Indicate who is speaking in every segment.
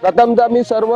Speaker 1: प्रथमतः मी सर्व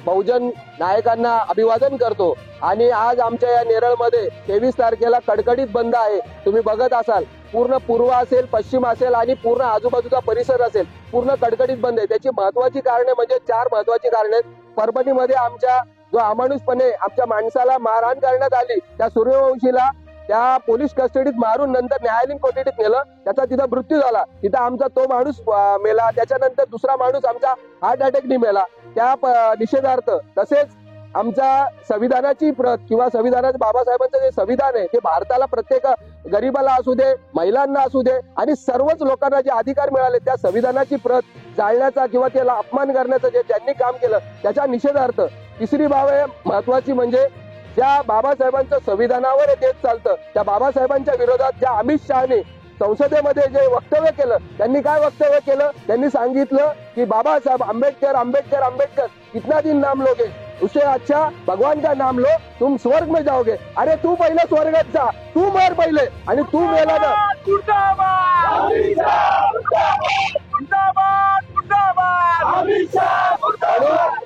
Speaker 1: बहुजन नायकांना अभिवादन करतो आणि आज आमच्या या नेरळमध्ये 23 तारखेला कडकडीत बंद आहे। तुम्ही बघत असाल पूर्ण पूर्व असेल, पश्चिम असेल आणि पूर्ण आजूबाजूचा परिसर असेल, पूर्ण कडकडीत बंद आहे। त्याची महत्त्वाची कारणे म्हणजे 4 महत्त्वाची कारणे आहेत। परभणीमध्ये आमच्या जो अमानुषपणे आमच्या माणसाला मारहाण करण्यात आली, त्या सूर्यवंशीला त्या पोलीस कस्टडीत मारून नंतर न्यायालयीन कोठडीत नेलं, त्याचा तिथं मृत्यू झाला। तिथं आमचा तो माणूस मेला, त्याच्यानंतर दुसरा माणूस आमचा हार्ट अटॅकने मेला। त्या निषेधार्थ तसेच आमच्या संविधानाची प्रत किंवा संविधानाचं बाबासाहेबांचं जे संविधान आहे ते भारताला प्रत्येक गरीबाला असू दे, महिलांना असू दे आणि सर्वच लोकांना जे अधिकार मिळाले त्या संविधानाची प्रत जाळण्याचा किंवा त्याला अपमान करण्याचं जे त्यांनी काम केलं त्याच्या निषेधार्थ तिसरी बाब आहे महत्वाची म्हणजे ज्या बाबासाहेबांचं संविधानावर देश चालतं त्या बाबासाहेबांच्या विरोधात ज्या अमित शहाने संसदेमध्ये जे वक्तव्य केलं, त्यांनी काय वक्तव्य केलं? त्यांनी सांगितलं की बाबासाहेब आंबेडकर आंबेडकर आंबेडकर कितना दिन नाम लोगे, उससे अच्छा भगवान का नाम लो, तुम स्वर्ग में जाओगे। अरे तू पहिले स्वर्गात जा, तू मर पहिले आणि तू मेला ना।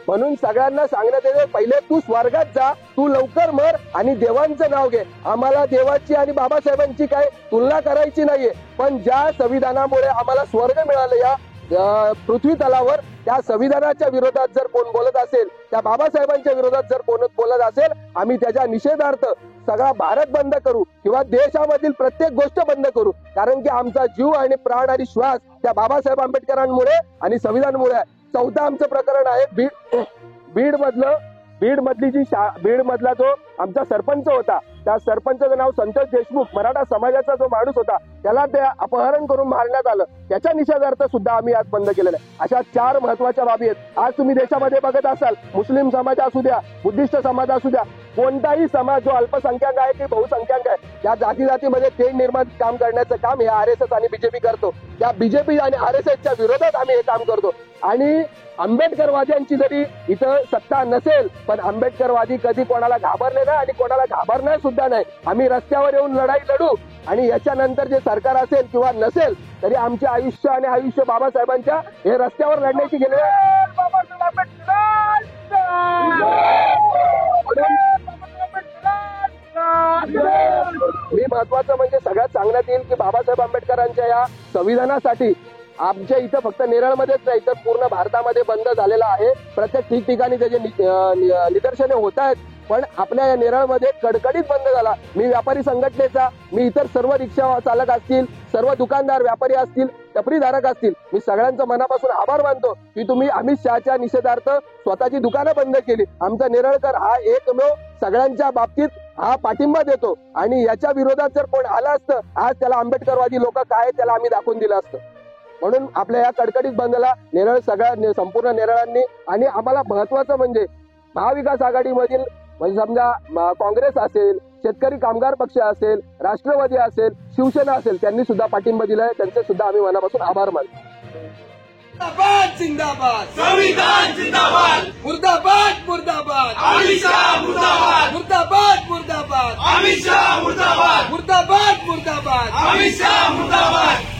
Speaker 1: म्हणून सगळ्यांना सांगण्यात येते पहिले तू स्वर्गात जा, तू लवकर मर आणि देवांचं नाव घे। आम्हाला देवाची आणि बाबासाहेबांची काय तुलना करायची नाहीये, पण ज्या संविधानामुळे आम्हाला स्वर्ग मिळालं या पृथ्वी तलावर त्या संविधानाच्या विरोधात जर कोण बोलत असेल, त्या बाबासाहेबांच्या विरोधात जर कोण बोलत असेल, आम्ही त्याच्या निषेधार्थ सगळा भारत बंद करू किंवा देशामधील प्रत्येक गोष्ट बंद करू, कारण की आमचा जीव आणि प्राण आणि श्वास त्या बाबासाहेब आंबेडकरांमुळे आणि संविधानामुळे। चौथा आमचं प्रकरण आहे बीड मधला जो आमचा सरपंच होता, त्या सरपंचाचं नाव संतोष देशमुख, मराठा समाजाचा जो माणूस होता, त्याला ते अपहरण करून मारण्यात आलं, त्याच्या निषेधार्थ सुद्धा आम्ही आज बंद केलेलं आहे। अशा 4 महत्वाच्या बाबी आहेत। आज तुम्ही देशामध्ये बघत असाल मुस्लिम समाज असू द्या, बुद्धिस्ट समाज असू द्या, कोणताही समाज जो अल्पसंख्याक आहे की बहुसंख्याक आहे, या जातीमध्ये तेढ निर्माण काम करण्याचं काम हे RSS आणि बीजेपी करतो। त्या बीजेपी आणि RSSच्या विरोधात आम्ही हे काम करतो आणि आंबेडकरवाद्यांची जरी इथं सत्ता नसेल, पण आंबेडकरवादी कधी कोणाला घाबरले नाही आणि कोणाला घाबरणार सुद्धा नाही। आम्ही रस्त्यावर येऊन लढाई लढू आणि याच्यानंतर जे सरकार असेल किंवा नसेल तरी आमचे आयुष्य आणि आयुष्य बाबासाहेबांच्या हे रस्त्यावर लढण्याची गेले। मी महत्वाचं म्हणजे सगळ्यात सांगण्यात येईल की बाबासाहेब आंबेडकरांच्या या संविधानासाठी आमच्या इथं फक्त नेरळमध्येच नाही तर पूर्ण भारतामध्ये बंद झालेला आहे। प्रत्येक ठिकठिकाणी त्याचे निदर्शने होत आहेत, पण आपल्या या नेरळमध्ये कडकडीत बंद झाला। मी व्यापारी संघटनेचा, मी इतर सर्व रिक्षा चालक असतील, सर्व दुकानदार व्यापारी असतील, टपरीधारक असतील, मी सगळ्यांचं मनापासून आभार मानतो की तुम्ही अमित शहाच्या निषेधार्थ स्वतःची दुकानं बंद केली। आमचा नेरळकर हा एकमेव सगळ्यांच्या बाबतीत हा पाठिंबा देतो आणि याच्या विरोधात जर कोण आलं असतं आज त्याला आंबेडकरवादी लोक काय त्याला आम्ही दाखवून दिलं असतं। म्हणून आपल्या या कडकडीत बंदला नेरळ सगळ्या संपूर्ण नेरळांनी आणि आम्हाला महत्वाचं म्हणजे महाविकास आघाडीमधील म्हणजे समजा काँग्रेस असेल, शेतकरी कामगार पक्ष असेल, राष्ट्रवादी असेल, शिवसेना असेल, त्यांनी सुद्धा पाठिंबा दिलाय, त्यांचे सुद्धा आम्ही मनापासून आभार मानतो।
Speaker 2: जिंदाबाद जिंदाबाद संविधान जिंदाबाद मुर्दाबाद मुर्दाबाद अमित शाह मुर्दाबाद मुर्दाबाद मुर्दाबाद अमित शाह मुर्दाबाद मुर्दाबाद मुर्दाबाद अमित शाह मुर्दाबाद।